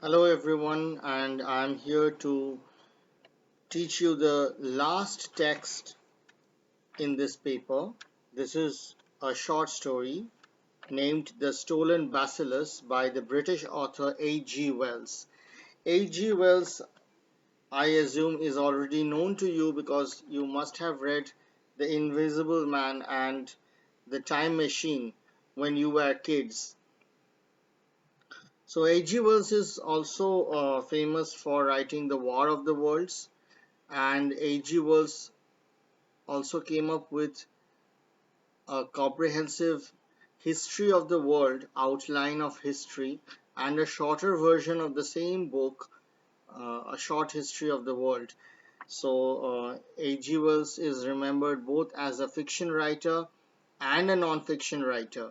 Hello everyone, and I'm here to teach you the last text in this paper. This is a short story named The Stolen Bacillus by the British author A.G. Wells. A.G. Wells, I assume, is already known to you because you must have read The Invisible Man and The Time Machine when you were kids. So A.G. Wells is also famous for writing The War of the Worlds, and A.G. Wells also came up with a comprehensive history of the world, outline of history, and a shorter version of the same book, a short history of the world. So A.G. Wells is remembered both as a fiction writer and a non-fiction writer.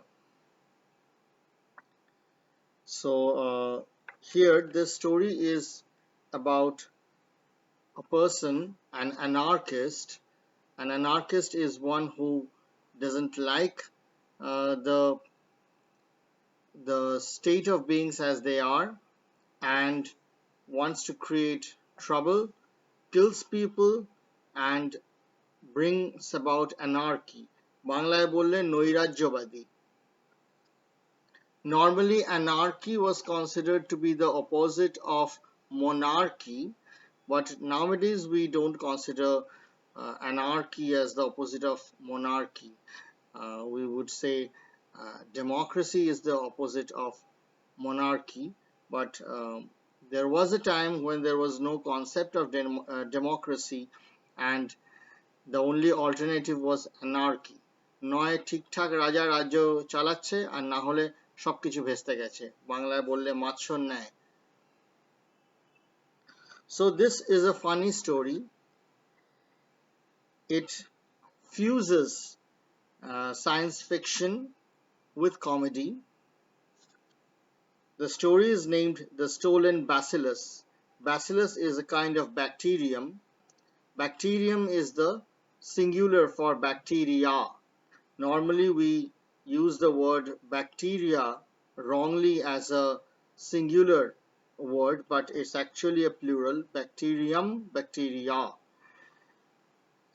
So here this story is about a person, an anarchist. An anarchist is one who doesn't like the state of beings as they are and wants to create trouble, kills people, and brings about anarchy. বাংলায় বললে নৈরাজ্যবাদী. Normally, anarchy was considered to be the opposite of monarchy, but nowadays we don't consider anarchy as the opposite of monarchy. We would say democracy is the opposite of monarchy, but there was a time when there was no concept of democracy, and the only alternative was anarchy. নয় ঠিকঠাক রাজা রাজ্য চালাচ্ছে আর না হলে সবকিছু ভেস্তে গেছে, বাংলায় বললে মাৎসর ন্যায়. So this is a funny story. It fuses science fiction with comedy. The story is named The Stolen Bacillus. Bacillus is a kind of bacterium. Bacterium is the singular for bacteria. Normally we use the word bacteria wrongly as a singular word, but it's actually a plural, bacterium, bacteria.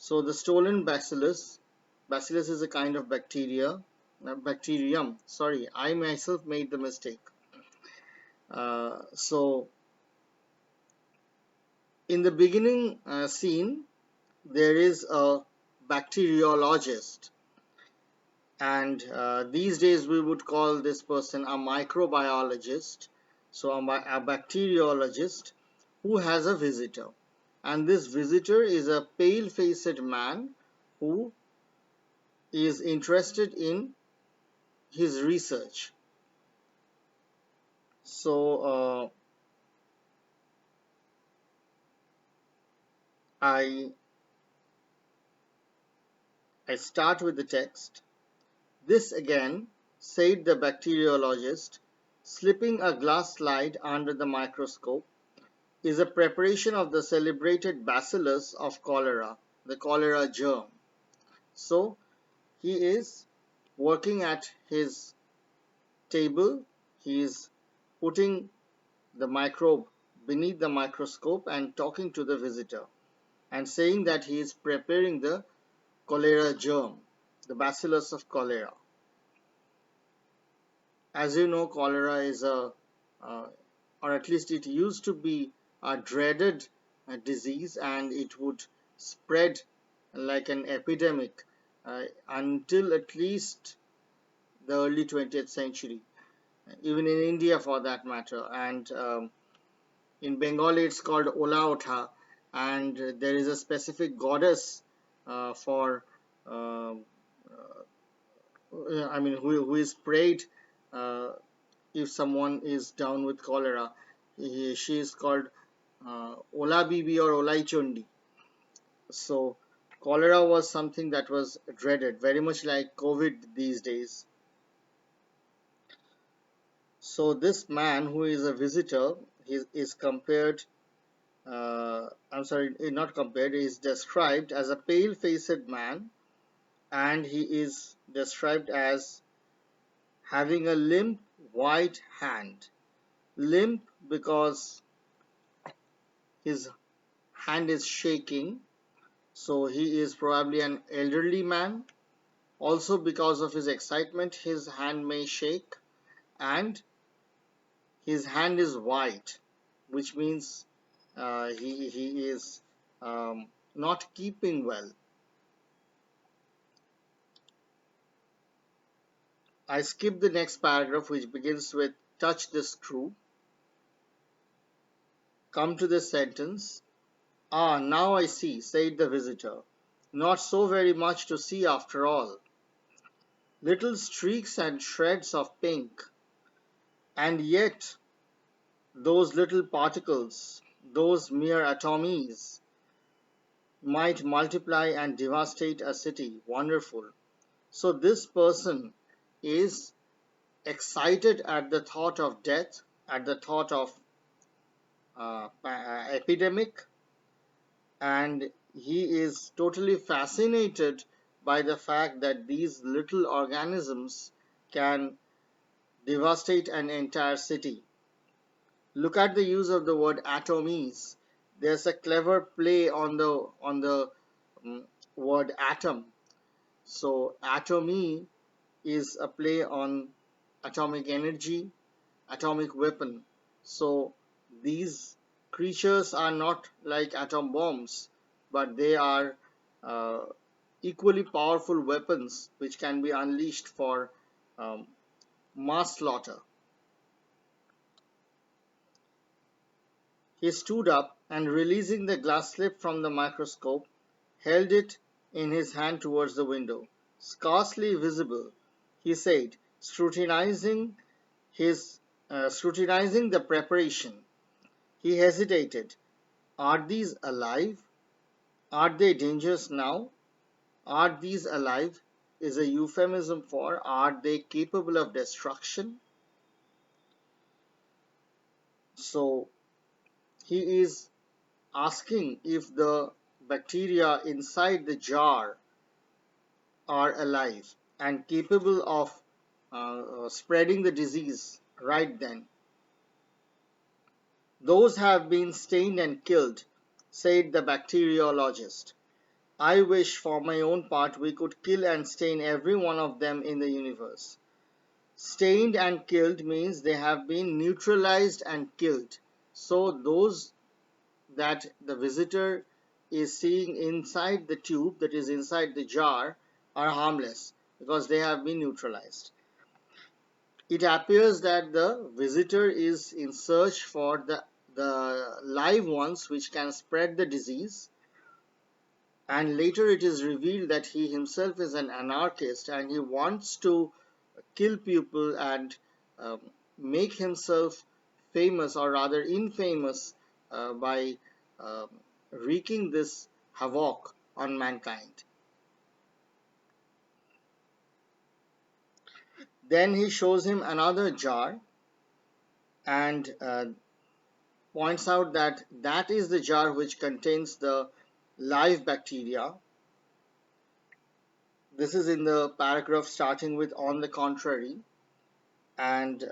So the stolen bacillus, bacillus is a kind of bacterium, sorry, I myself made the mistake. So in the beginning scene, there is a bacteriologist, and these days we would call this person a microbiologist. So a bacteriologist who has a visitor, and this visitor is a pale-faced man who is interested in his research. So I start with the text. This again, said the bacteriologist, slipping a glass slide under the microscope, is a preparation of the celebrated bacillus of cholera, the cholera germ. So he is working at his table, he is putting the microbe beneath the microscope and talking to the visitor and saying that he is preparing the cholera germ, the bacillus of cholera. As you know, cholera is or at least it used to be a dreaded disease, and it would spread like an epidemic until at least the early 20th century, even in India for that matter. And in Bengali it's called Ola Otha, and there is a specific goddess for I mean who is prayed if someone is down with cholera. She is called Ola Bibi or Olai Chundi. So cholera was something that was dreaded, very much like COVID these days. So this man who is a visitor, he is compared, I'm sorry, not compared, he is described as a pale-faced man, and he is described as having a limp white hand. limp because his hand is shaking, so he is probably an elderly man. Also, because of his excitement, his hand may shake, and his hand is white, which means he is not keeping well. I skip the next paragraph, which begins with touch the screw. Come to this sentence. Ah, now I see, said the visitor. Not so very much to see after all. Little streaks and shreds of pink. And yet, those little particles, those mere atomies, might multiply and devastate a city. Wonderful. So, this person is excited at the thought of death, at the thought of epidemic, and he is totally fascinated by the fact that these little organisms can devastate an entire city. Look at the use of the word atomies. There's a clever play on the word atom. So atomy is a play on atomic energy, atomic weapon. So these creatures are not like atom bombs, but they are uh, equally powerful weapons which can be unleashed for um, mass slaughter. He stood up and, releasing the glass slip from the microscope, held it in his hand towards the window. Scarcely visible, he said, his scrutinizing the preparation. He hesitated. Are these alive? Are they dangerous now? Are these alive is a euphemism for are they capable of destruction? So he is asking if the bacteria inside the jar are alive and capable of spreading the disease right then. Those have been stained and killed, said the bacteriologist. I wish for my own part we could kill and stain every one of them in the universe. Stained and killed means they have been neutralized and killed. So those that the visitor is seeing inside the tube, that is inside the jar, are harmless because they have been neutralized. It appears that the visitor is in search for the live ones which can spread the disease, and later it is revealed that he himself is an anarchist and he wants to kill people and um, make himself famous, or rather infamous, by um, wreaking this havoc on mankind. Then he shows him another jar and points out that that is the jar which contains the live bacteria. This is in the paragraph starting with on the contrary, and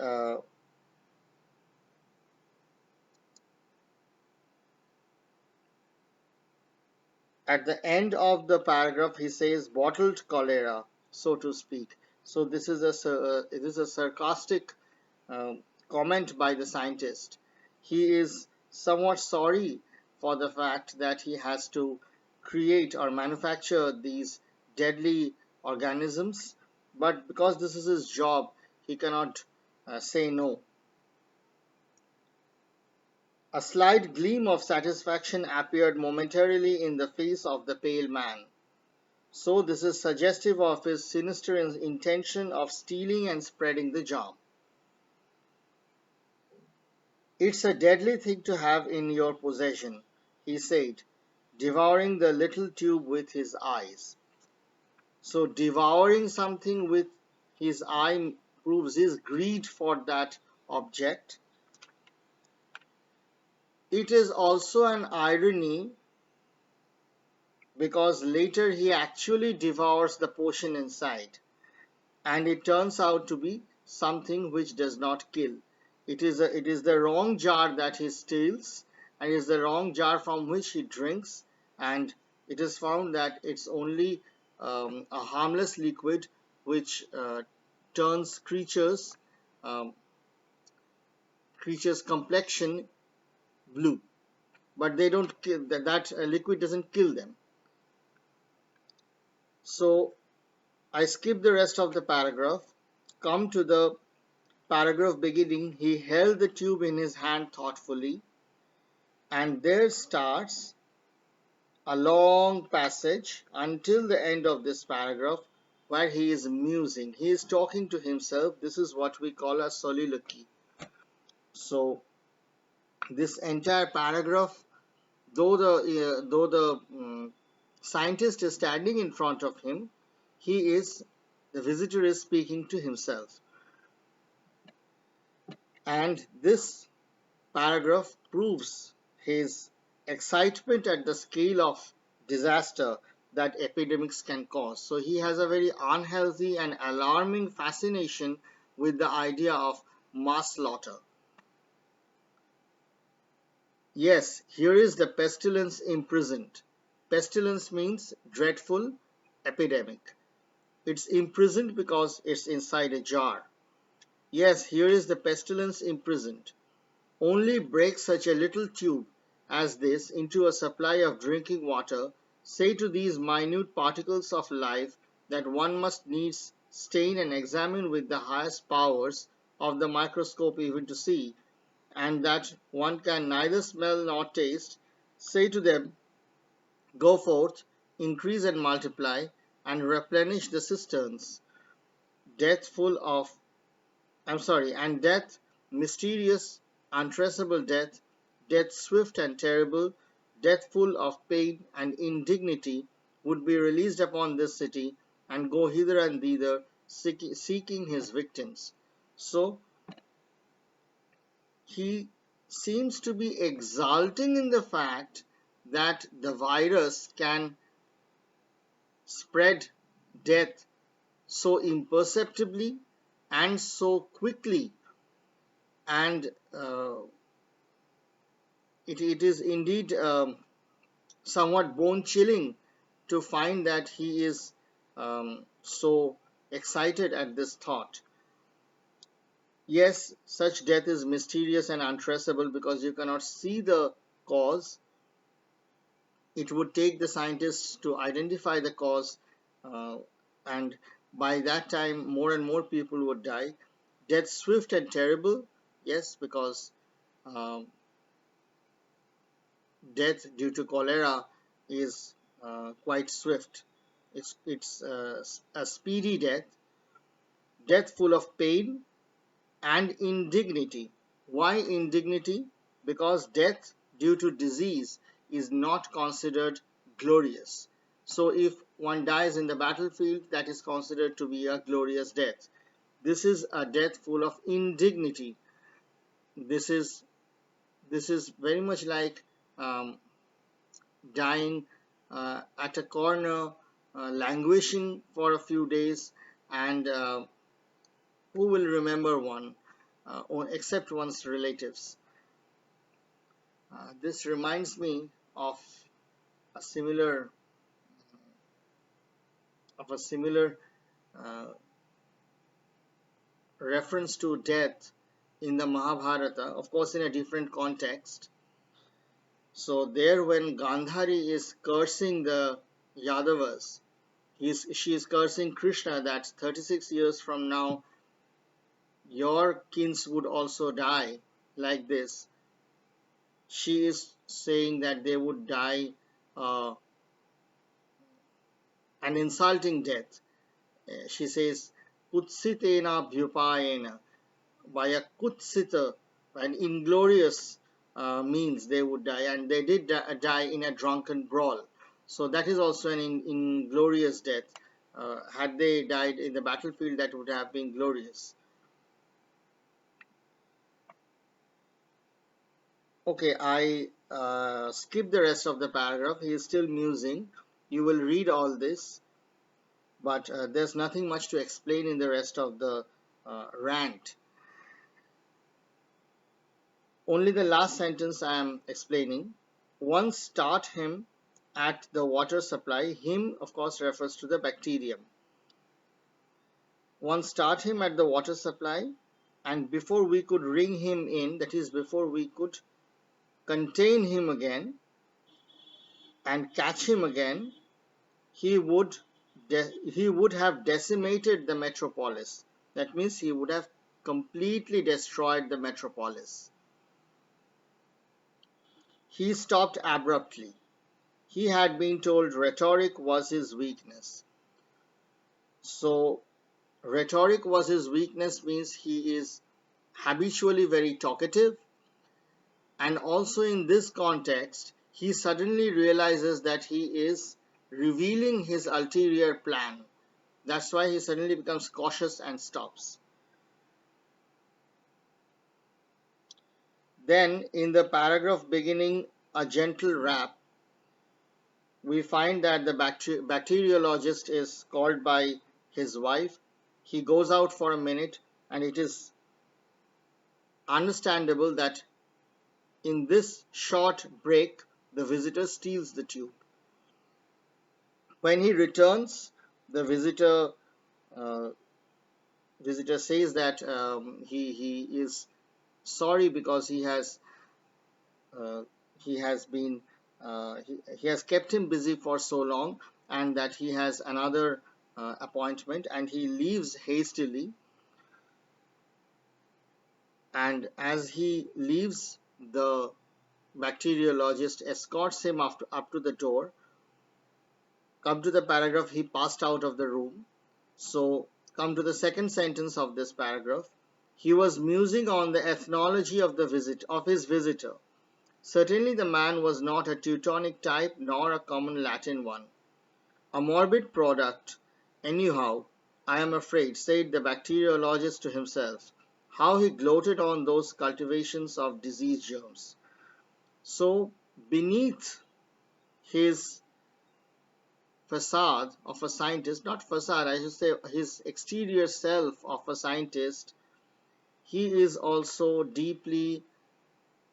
at the end of the paragraph he says bottled cholera, so to speak. So it is a sarcastic um, comment by the scientist. He is somewhat sorry for the fact that he has to create or manufacture these deadly organisms, but because this is his job, he cannot say no. A slight gleam of satisfaction appeared momentarily in the face of the pale man. So this is suggestive of his sinister intention of stealing and spreading the germ. It's a deadly thing to have in your possession, he said, devouring the little tube with his eyes. So devouring something with his eye proves his greed for that object. It is also an irony because later he actually devours the potion inside, and it turns out to be something which does not kill. It is the wrong jar that he steals, and it is the wrong jar from which he drinks, and it is found that it's only a harmless liquid which turns um, creatures complexion blue, but they don't kill that liquid doesn't kill them. So I skip the rest of the paragraph, come to the paragraph beginning. He held the tube in his hand thoughtfully, and there starts a long passage until the end of this paragraph where he is musing. He is talking to himself. This is what we call a soliloquy. So this entire paragraph, though the scientist is standing in front of him, the visitor is speaking to himself. And this paragraph proves his excitement at the scale of disaster that epidemics can cause. So he has a very unhealthy and alarming fascination with the idea of mass slaughter. Yes, here is the pestilence imprisoned. Pestilence means dreadful epidemic. It's imprisoned because it's inside a jar. Yes, here is the pestilence imprisoned. Only break such a little tube as this into a supply of drinking water, say to these minute particles of life that one must needs stain and examine with the highest powers of the microscope even to see, and that one can neither smell nor taste, say to them, go forth, increase and multiply, and replenish the cisterns, death full of and death, mysterious, untraceable death, death swift and terrible, death full of pain and indignity, would be released upon this city and go hither and thither, seeking his victims. So he seems to be exulting in the fact that the virus can spread death so imperceptibly and so quickly, and it is indeed somewhat bone chilling to find that he is so excited at this thought. Yes, such death is mysterious and untraceable because you cannot see the cause. It would take the scientists to identify the cause, uh, and by that time, more and more people would die. Death swift and terrible, yes, because um, death due to cholera is quite swift. It's a speedy death, death full of pain and indignity. Why indignity? Because death due to disease is not considered glorious. So if one dies in the battlefield, that is considered to be a glorious death. This is a death full of indignity. This is this is very much like um, dying at a corner, languishing for a few days, and who will remember one except one's relatives. This reminds me of a similar uh, reference to death in the Mahabharata, of course in a different context. So there, when Gandhari is cursing the Yadavas, she is cursing Krishna that 36 years from now your kins would also die like this. She is saying that they would die uh, an insulting death. She says, Kutsitena Bhupayena, by a kutsita, an inglorious means they would die, and they did die in a drunken brawl. So that is also an inglorious death. Had they died in the battlefield, that would have been glorious. Okay, I skip the rest of the paragraph. He is still musing. You will read all this, but there's nothing much to explain in the rest of the rant. Only the last sentence I am explaining. One start him at the water supply. Him, of course, refers to the bacterium. One start him at the water supply, and before we could ring him in, that is, before we could contain him again and catch him again, he would have decimated the metropolis. That means he would have completely destroyed the metropolis. He stopped abruptly. He had been told rhetoric was his weakness. So rhetoric was his weakness means he is habitually very talkative, and also in this context he suddenly realizes that he is revealing his ulterior plan. That's why he suddenly becomes cautious and stops. Then in the paragraph beginning a gentle rap, we find that the bacteriologist is called by his wife. He goes out for a minute, and it is understandable that in this short break the visitor steals the tube. When he returns, the uh, visitor says that he is sorry because uh, he has been he has kept him busy for so long, and that he has another appointment, and he leaves hastily. And as he leaves, the bacteriologist escorts him up to the door. Come to the paragraph, he passed out of the room. So come to the second sentence of this paragraph. He was musing on the ethnology of his visitor. Certainly the man was not a Teutonic type nor a common Latin one. A morbid product, anyhow, I am afraid, said the bacteriologist to himself. How he gloated on those cultivations of disease germs. So beneath his facade of a scientist, not facade, I should say his exterior self of a scientist, he is also deeply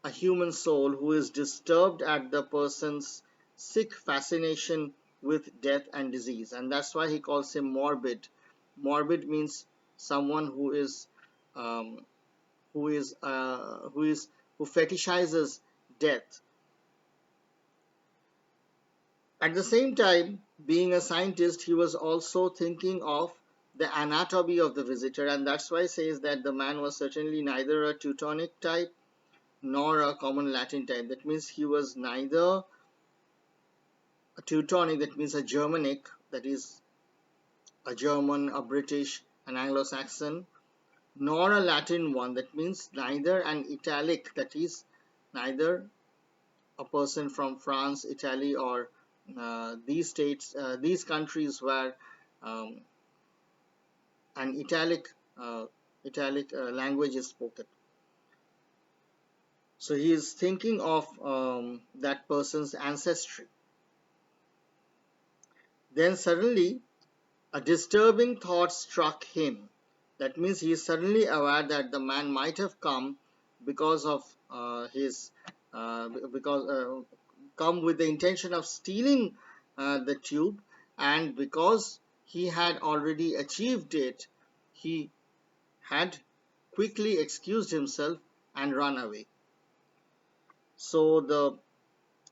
a human soul who is disturbed at the person's sick fascination with death and disease. And that's why he calls him morbid. Morbid means someone um, who is who is who fetishizes death. At the same time, being a scientist, he was also thinking of the anatomy of the visitor, and that's why he says that the man was certainly neither a Teutonic type nor a common Latin type. That means he was neither a Teutonic, that means a Germanic, that is a German, a British, an Anglo-Saxon, nor a Latin one, that means neither an Italic, that is neither a person from France, Italy, or these countries where um, an Italic language is spoken. So he is thinking of that person's ancestry. Then suddenly a disturbing thought struck him. That means he is suddenly aware that the man might have come because of his because come with the intention of stealing the tube, and because he had already achieved it, he had quickly excused himself and run away. So the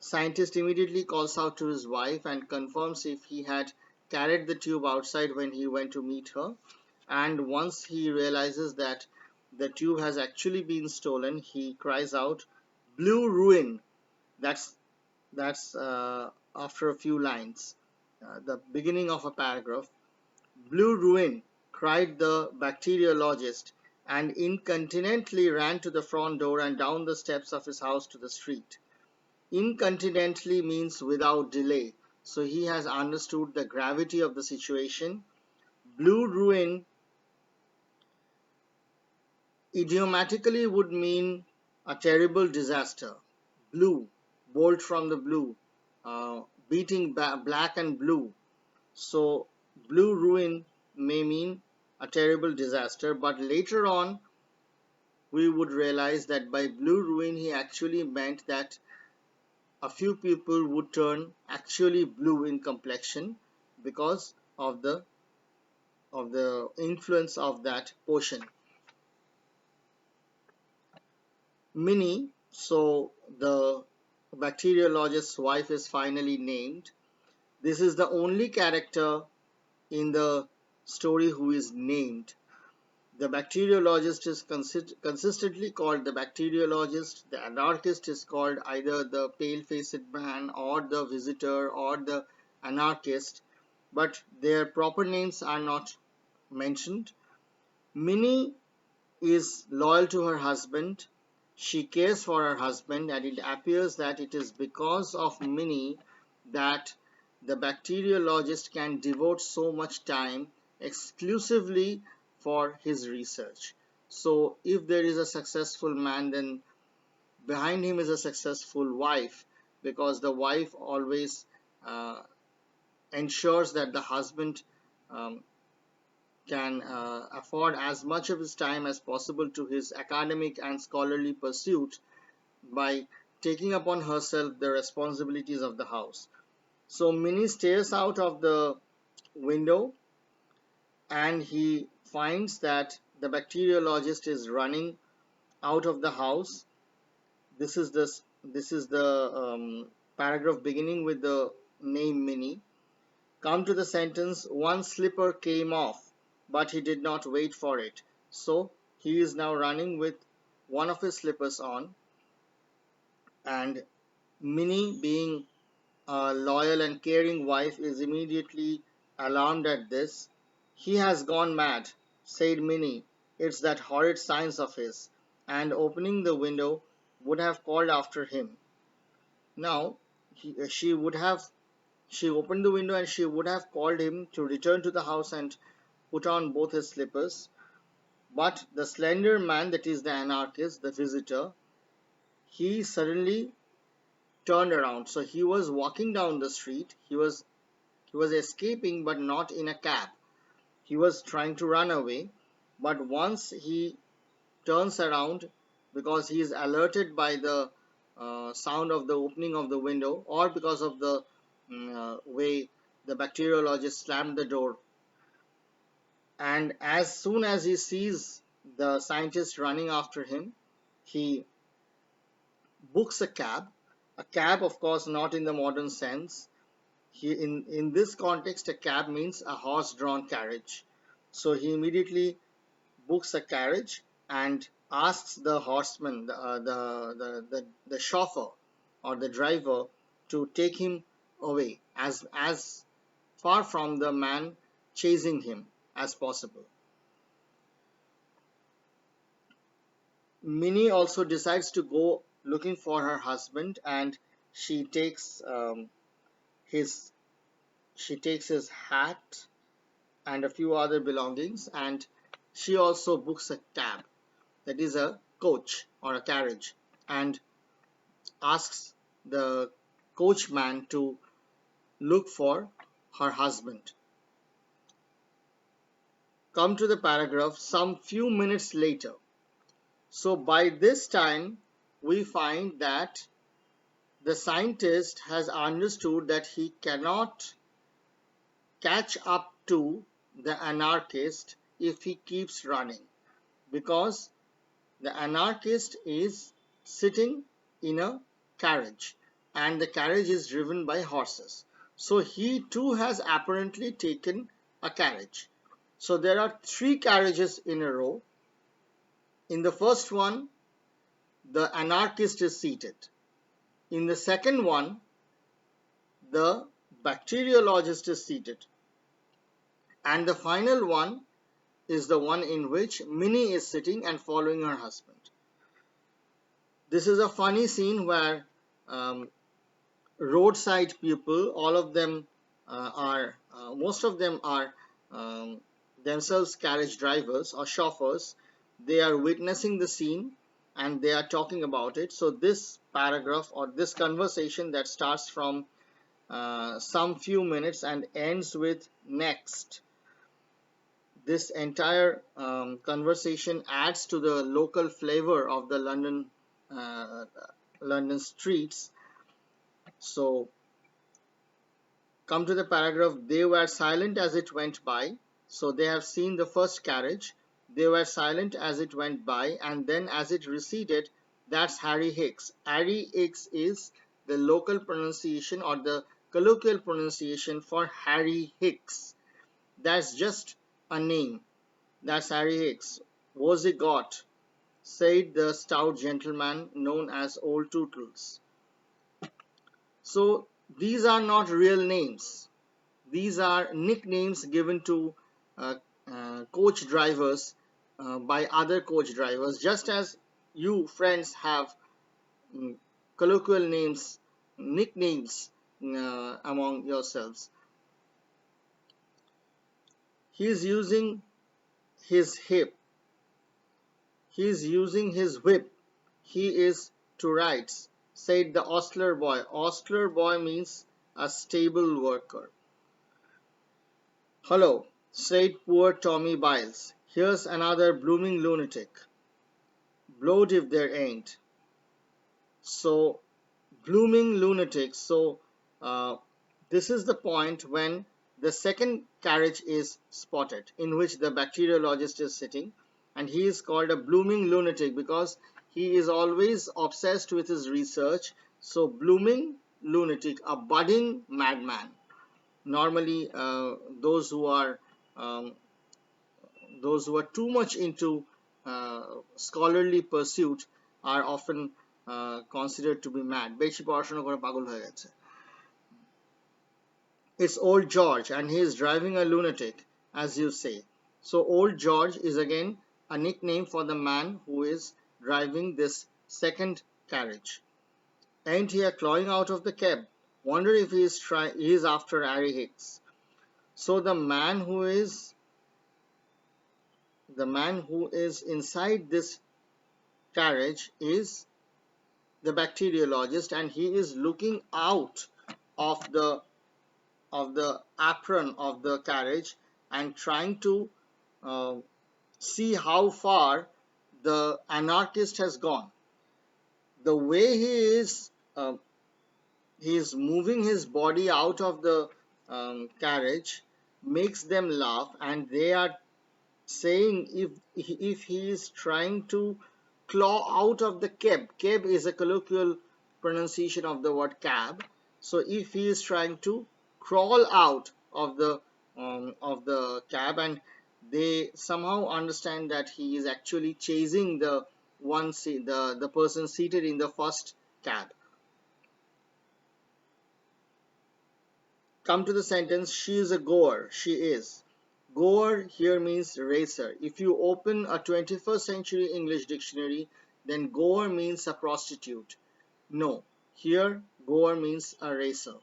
scientist immediately calls out to his wife and confirms if he had carried the tube outside when he went to meet her. And once he realizes that the tube has actually been stolen, he cries out, "Blue ruin!" That's after a few lines, the beginning of a paragraph. "Blue ruin!" cried the bacteriologist, and incontinently ran to the front door and down the steps of his house to the street. Incontinently means without delay. So he has understood the gravity of the situation. Blue ruin idiomatically would mean a terrible disaster. Blue, bolt from the blue, beating black and blue. So blue ruin may mean a terrible disaster, but later on we would realize that by blue ruin he actually meant that a few people would turn actually blue in complexion because of the influence of that potion. Minnie, so the bacteriologist's wife, is finally named. This is the only character in the story who is named. The bacteriologist is consistently called the bacteriologist. The anarchist is called either the pale-faced man or the visitor or the anarchist, but their proper names are not mentioned. Minnie is loyal to her husband. She cares for her husband, and it appears that it is because of Minnie that the bacteriologist can devote so much time exclusively for his research. So, if there is a successful man, then behind him is a successful wife, because the wife always uh, ensures that the husband um, can afford as much of his time as possible to his academic and scholarly pursuit by taking upon herself the responsibilities of the house. So Minnie stares out of the window and he finds that the bacteriologist is running out of the house. This is the paragraph beginning with the name Minnie. Come to the sentence, one slipper came off, but he did not wait for it. So he is now running with one of his slippers on, and Minnie, being a loyal and caring wife, is immediately alarmed at this. He has gone mad, said Minnie. It's that horrid science of his, and opening the window would have called after him. Now, she would have she opened the window and she would have called him to return to the house and put on both his slippers. But the slender man, that is the anarchist, the visitor, he suddenly turned around. So he was walking down the street. He was escaping, but not in a cab. He was trying to run away. But once he turns around, because he is alerted by the sound of the opening of the window, or because of the way the bacteriologist slammed the door, and as soon as he sees the scientist running after him, he books a cab, of course, not in the modern sense. In this context, a cab means a horse drawn carriage. So he immediately books a carriage and asks the horseman, the chauffeur or the driver, to take him away as far from the man chasing him as possible. Minnie also decides to go looking for her husband, and she takes his she takes his hat and a few other belongings, and she also books a cab, that is a coach or a carriage, and asks the coachman to look for her husband. Come to the paragraph some few minutes later. So by this time we find that the scientist has understood that he cannot catch up to the anarchist if he keeps running, because the anarchist is sitting in a carriage and the carriage is driven by horses. So he too has apparently taken a carriage. So there are three carriages in a row. In the first one, the anarchist is seated. In the second one, the bacteriologist is seated. And the final one is the one in which Minnie is sitting and following her husband. This is a funny scene where roadside people, all of them most of them are themselves carriage drivers or chauffeurs. They are witnessing the scene and they are talking about it. So this paragraph or this conversation that starts from some few minutes and ends with next, this entire conversation adds to the local flavor of the uh, London streets. So come to the paragraph. They were silent as it went by. So they have seen the first carriage. They were silent as it went by, and then as it receded, that's Harry Hicks. Harry Hicks is the local pronunciation or the colloquial pronunciation for Harry Hicks. That's just a name. That's Harry Hicks. Was he got? Said the stout gentleman known as Old Tootles. So these are not real names. These are nicknames given to uh, coach drivers by other coach drivers, just as you friends have mm, colloquial names, nicknames among yourselves. He is using his hip. He is using his whip. He is to rights, said the ostler boy. Ostler boy means a stable worker. Hello, said poor Tommy Biles. Here's another blooming lunatic. Blowed if there ain't. So, blooming lunatic. So, uh, this is the point when the second carriage is spotted, in which the bacteriologist is sitting, and he is called a blooming lunatic because he is always obsessed with his research. So, blooming lunatic, a budding madman. Normally, um, those who are too much into scholarly pursuit are often considered to be mad. বেশি পড়াশোনা করে পাগল হয়ে গেছে. It's old George and he is driving a lunatic, as you say. So old George is again a nickname for the man who is driving this second carriage. Ain't he a clawing out of the cab? Wonder if he is after Harry Hicks. So the man who is inside this carriage is the bacteriologist, and he is looking out of the apron of the carriage and trying to uh, see how far the anarchist has gone. The way he is moving his body out of the carriage makes them laugh, and they are saying if he is trying to claw out of the cab. Cab is a colloquial pronunciation of the word cab. So if he is trying to crawl out of the cab, and they somehow understand that he is actually chasing the person seated in the first cab. Come to the sentence, she is a goer. She is. Goer here means racer. If you open a 21st century English dictionary, then goer means a prostitute. No, here goer means a racer.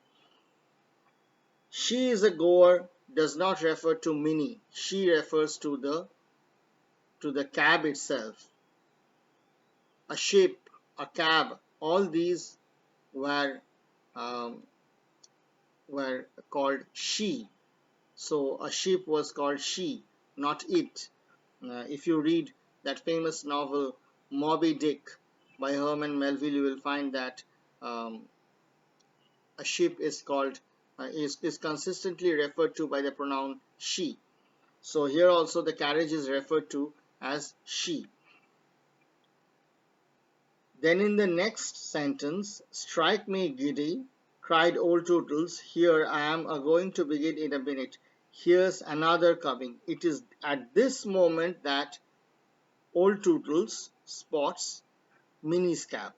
She is a goer does not refer to Minnie. She refers to the cab itself. A ship, a cab, all these were um, were called she. So a ship was called she, not it. If you read that famous novel Moby Dick by Herman Melville, you will find that a ship is consistently referred to by the pronoun she. So here also the carriage is referred to as she. Then in the next sentence, strike me giddy, cried old Tootles. Here I am going to begin in a minute. Here's another coming. It is at this moment that old Tootles spots Minnie's cab.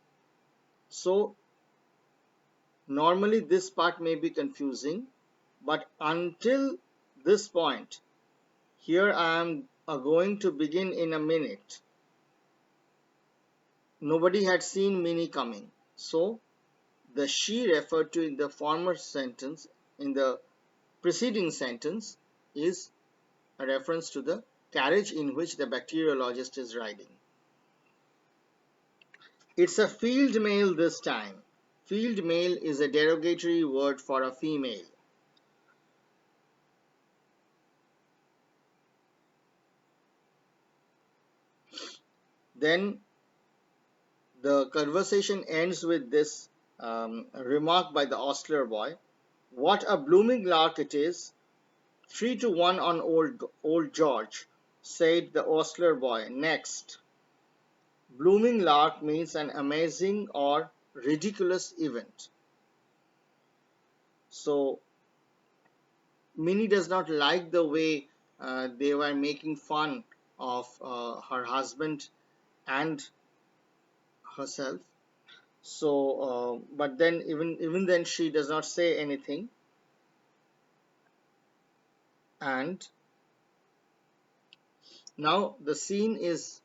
So normally this part may be confusing, but until this point, here I am going to begin in a minute. Nobody had seen Minnie coming. So the she referred to in the former sentence, in the preceding sentence, is a reference to the carriage in which the bacteriologist is riding. It's a field male this time. Field male is a derogatory word for a female. Then the conversation ends with this remark by the ostler boy: "What a blooming lark it is! 3-1 on old George," said the ostler boy. Next, blooming lark means an amazing or ridiculous event. So Minnie does not like the way they were making fun of her husband and herself. So, but then even then she does not say anything, and now the scene is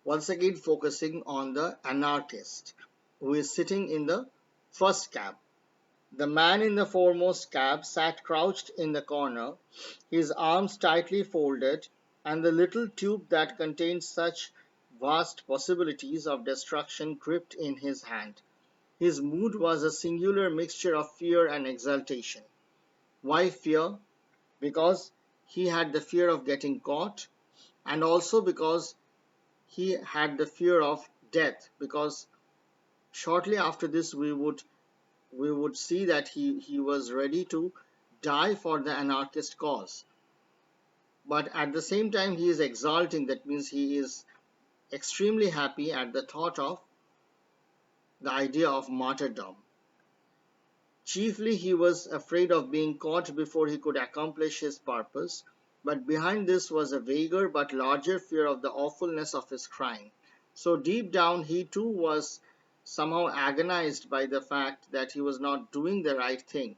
once again focusing on the anarchist who is sitting in the first cab. The man in the foremost cab sat crouched in the corner, his arms tightly folded, and the little tube that contained such vast possibilities of destruction gripped in his hand. His mood was a singular mixture of fear and exultation. Why fear? Because he had the fear of getting caught, and also because he had the fear of death, because shortly after this we would see that he was ready to die for the anarchist cause. But at the same time he is exulting, that means he is extremely happy at the thought of the idea of martyrdom. Chiefly he was afraid of being caught before he could accomplish his purpose, but behind this was a vaguer but larger fear of the awfulness of his crime. So deep down he too was somehow agonized by the fact that he was not doing the right thing.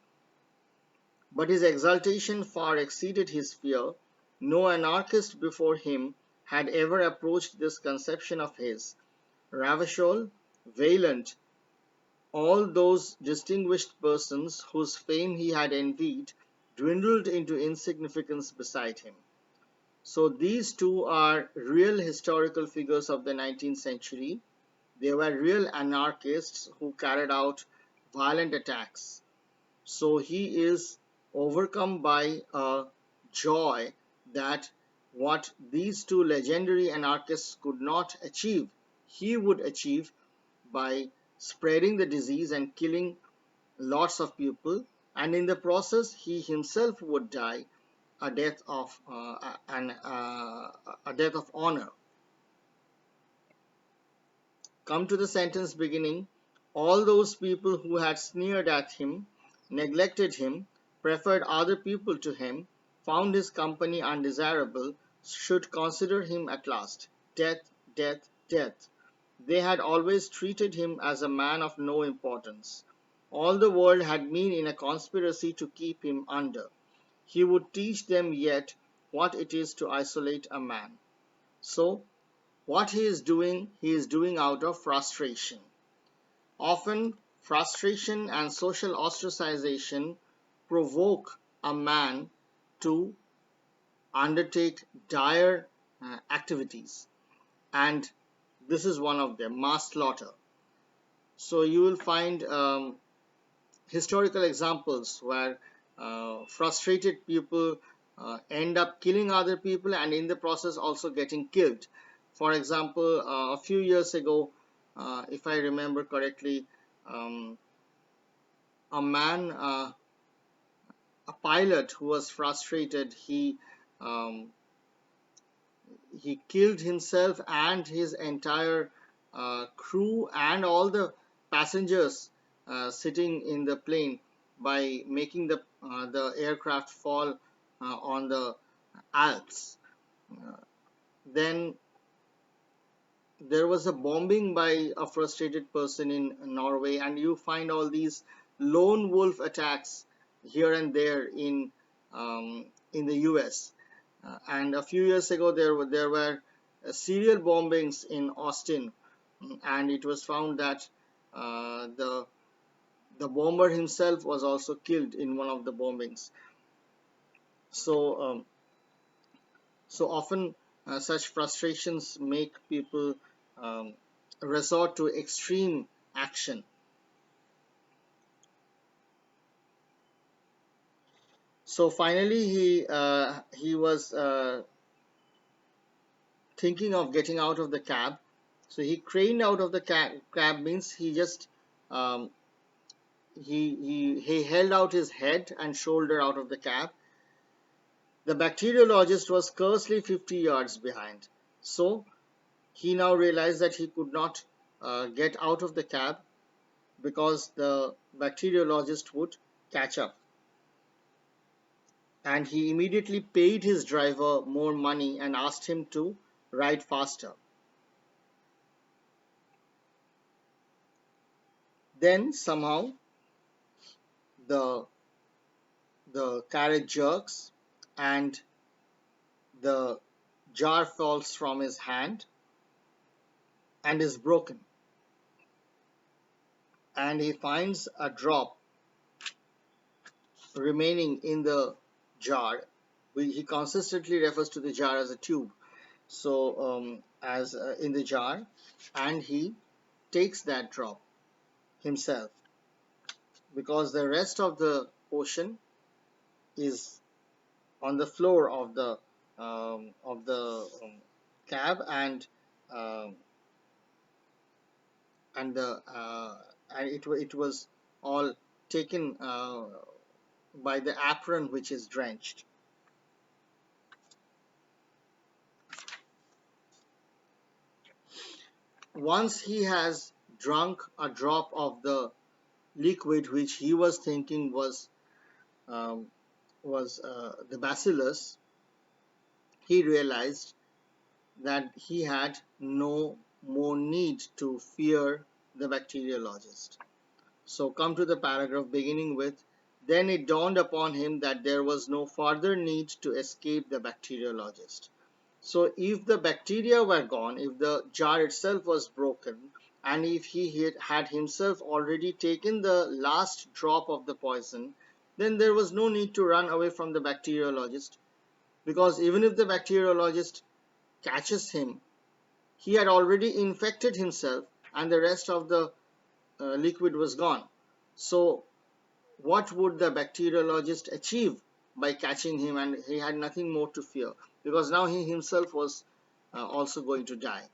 But his exultation far exceeded his fear. No anarchist before him had ever approached this conception of his. Ravachol, Vaillant, all those distinguished persons whose fame he had envied dwindled into insignificance beside him. So these two are real historical figures of the 19th century. They were real anarchists who carried out violent attacks. So he is overcome by a joy that what these two legendary anarchists could not achieve, he would achieve by spreading the disease and killing lots of people, and in the process he himself would die a death of a death of honor. Come to the sentence beginning: all those people who had sneered at him, neglected him, preferred other people to him, found his company undesirable, should consider him at last. Death, death, death. They had always treated him as a man of no importance. All the world had been in a conspiracy to keep him under. He would teach them yet what it is to isolate a man. So, what he is doing out of frustration. Often, frustration and social ostracization provoke a man to undertake dire activities, and this is one of them: mass slaughter. So, you will find historical examples where frustrated people end up killing other people and in the process also getting killed. For example, a few years ago, if I remember correctly, um, a man, a pilot who was frustrated, um, he killed himself and his entire crew and all the passengers sitting in the plane by making the aircraft fall on the Alps. Uh, then there was a bombing by a frustrated person in Norway, and you find all these lone wolf attacks here and there in the US. And a few years ago, there were serial bombings in Austin, and it was found that the bomber himself was also killed in one of the bombings. So so often such frustrations make people um, resort to extreme action. So finally he was thinking of getting out of the cab. So he craned out of the cab means he just um, he held out his head and shoulder out of the cab. The bacteriologist was scarcely 50 yards behind. So he now realized that he could not get out of the cab because the bacteriologist would catch up. And he immediately paid his driver more money and asked him to ride faster. Then somehow the the carriage jerks and the jar falls from his hand and is broken. And he finds a drop remaining in the jar. He consistently refers to the jar as a tube. So, as in the jar, and he takes that drop himself because the rest of the potion is on the floor of the cab, um, and the and it was all taken by the apron which is drenched. Once he has drunk a drop of the liquid which he was thinking um, was the bacillus, he realized that he had no more need to fear the bacteriologist. So come to the paragraph beginning with, then it dawned upon him that there was no further need to escape the bacteriologist. So if the bacteria were gone, if the jar itself was broken, and if he had himself already taken the last drop of the poison, then there was no need to run away from the bacteriologist, because even if the bacteriologist catches him, he had already infected himself and the rest of the liquid was gone. So what would the bacteriologist achieve by catching him? And he had nothing more to fear because now he himself was also going to die.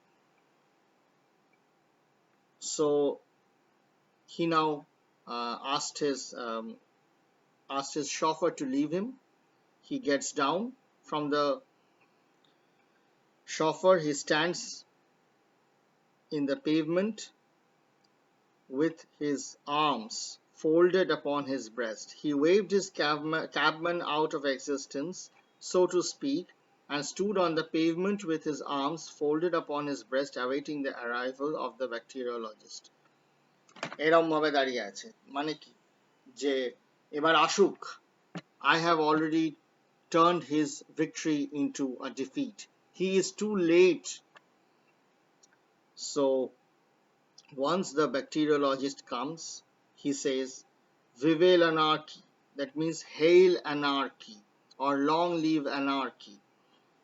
So he now asked his chauffeur to leave him. He gets down from the chauffeur. He stands in the pavement with his arms folded upon his breast. He waved his cabman out of existence, so to speak, and stood on the pavement with his arms folded upon his breast, awaiting the arrival of the bacteriologist. এরম ভাবে দাঁড়িয়ে আছে, মানে কি যে এবার আসুক, I have already turned his victory into a defeat. He is too late. So once the bacteriologist comes, he says, Vive l'anarchy, that means hail anarchy or long live anarchy.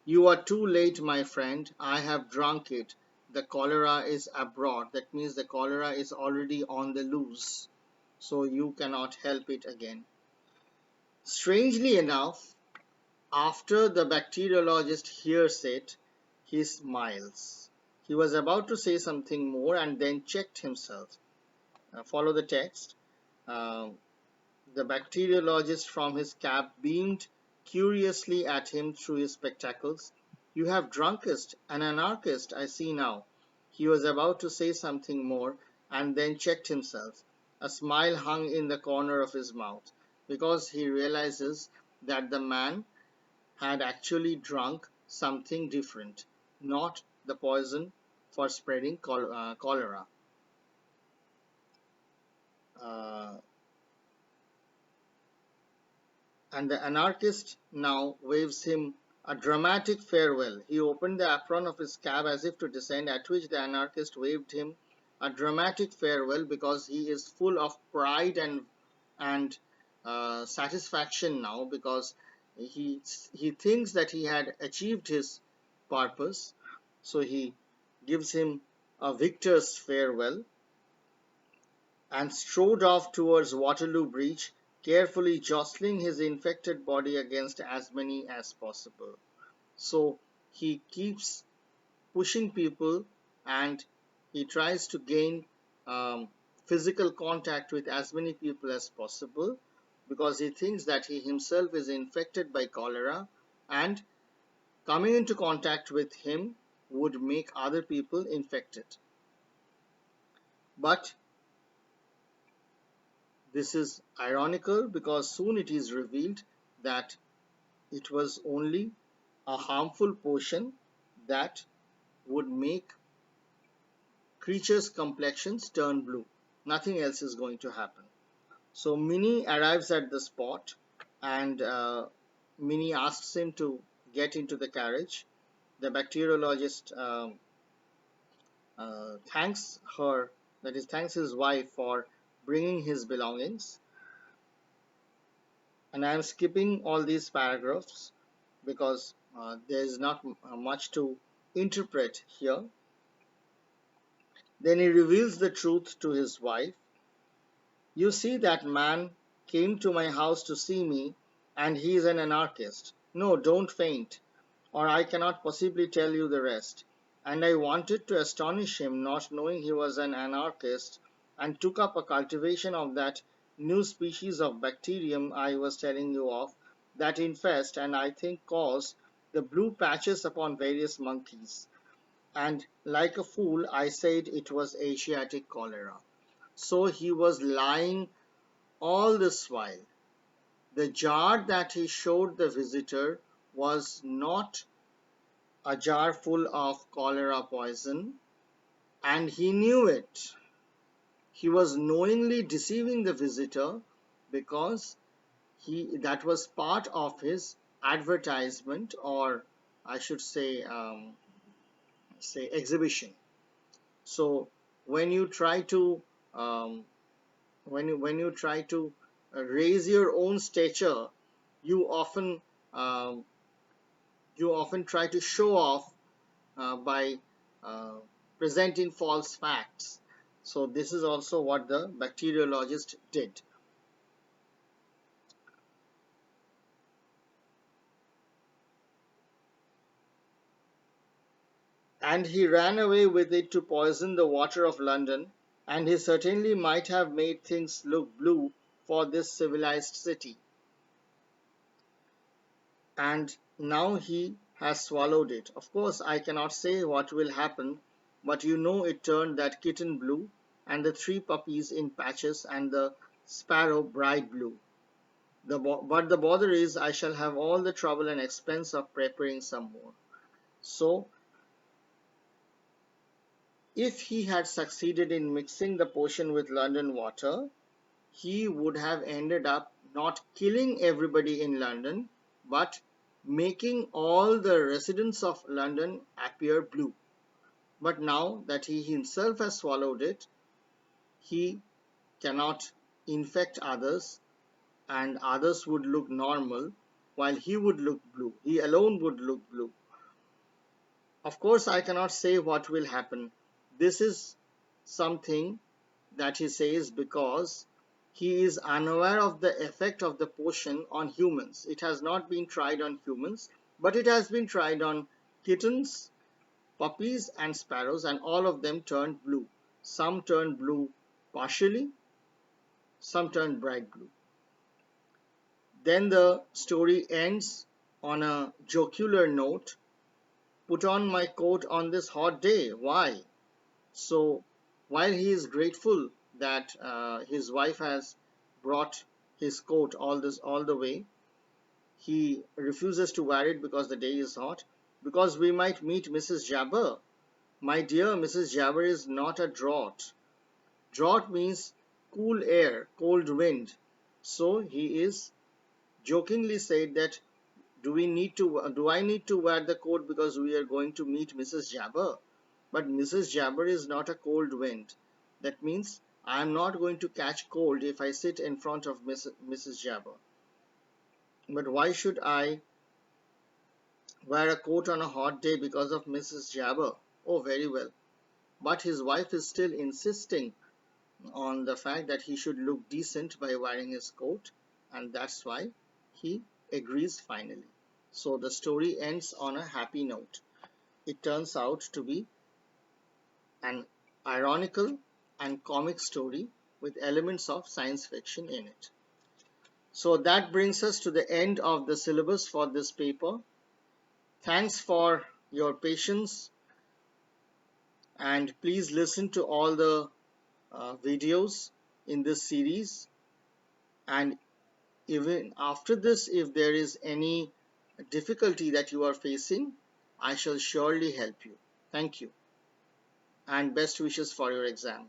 You are too late, my friend. I have drunk it. The cholera is abroad. That means the cholera is already on the loose. So you cannot help it again. Strangely enough, after the bacteriologist hears it, he smiles. He was about to say something more and then checked himself. Follow the text. The bacteriologist from his cab beamed curiously at him through his spectacles. You have drunkest, an anarchist, I see now. He was about to say something more and then checked himself. A smile hung in the corner of his mouth because he realizes that the man had actually drunk something different, not the poison for spreading cholera. And the anarchist now waves him a dramatic farewell. He opened the apron of his cab as if to descend, at which the anarchist waved him a dramatic farewell because he is full of pride and satisfaction now, because he thinks that he had achieved his purpose. So he gives him a victor's farewell and strode off towards Waterloo Bridge, carefully jostling his infected body against as many as possible. So he keeps pushing people, and he tries to gain um, physical contact with as many people as possible because he thinks that he himself is infected by cholera, and coming into contact with him would make other people infected. But this is ironical because soon it is revealed that it was only a harmful potion that would make creatures' complexions turn blue. Nothing else is going to happen. So Minnie arrives at the spot, and Minnie asks him to get into the carriage. The bacteriologist thanks her, that is, thanks his wife for bringing his belongings. And I am skipping all these paragraphs because there is not much to interpret here. Then he reveals the truth to his wife. You see, that man came to my house to see me, and he is an anarchist. No, don't faint, or I cannot possibly tell you the rest. And I wanted to astonish him, not knowing he was an anarchist, and took up a cultivation of that new species of bacterium I was telling you of, that infest, and I think cause, the blue patches upon various monkeys. And like a fool, I said it was Asiatic cholera. So he was lying all this while. The jar that he showed the visitor was not a jar full of cholera poison, and he knew it. He was knowingly deceiving the visitor because that was part of his advertisement, or I should say exhibition. So when you try to um, when you try to raise your own stature, you often um, you often try to show off by uh, presenting false facts. So this is also what the bacteriologist did. And he ran away with it to poison the water of London, and he certainly might have made things look blue for this civilized city. And now he has swallowed it. Of course, I cannot say what will happen, but you know it turned that kitten blue, and the three puppies in patches, and the sparrow bright blue. But the bother is, I shall have all the trouble and expense of preparing some more. So, if he had succeeded in mixing the potion with London water, he would have ended up not killing everybody in London, but making all the residents of London appear blue. But now that he himself has swallowed it, he cannot infect others, and others would look normal while he would look blue. He alone would look blue. Of course, I cannot say what will happen. This is something that he says because he is unaware of the effect of the potion on humans. It has not been tried on humans, but it has been tried on kittens, puppies, and sparrows, and all of them turned blue. Some turned blue partially, some turned bright blue. Then the story ends on a jocular note. Put on my coat on this hot day. Why? So while he is grateful that his wife has brought his coat all the way, he refuses to wear it because the day is hot. Because we might meet Mrs. Jabber. My dear, Mrs. Jabber is not a draught. Draught means cool air, cold wind. So he is jokingly said that do I need to wear the coat because we are going to meet Mrs. Jabber? But Mrs. Jabber is not a cold wind. That means I am not going to catch cold if I sit in front of Mrs. Jabber. But why should I wear a coat on a hot day because of Mrs. Jabber? Oh, very well. But his wife is still insisting on the fact that he should look decent by wearing his coat, and that's why he agrees finally. So the story ends on a happy note. it turns out to be an ironical and comic story with elements of science fiction in it. So that brings us to the end of the syllabus for this paper. Thanks for your patience, and please listen to all the videos in this series. And even after this, if there is any difficulty that you are facing, I shall surely help you. Thank you, and best wishes for your exam.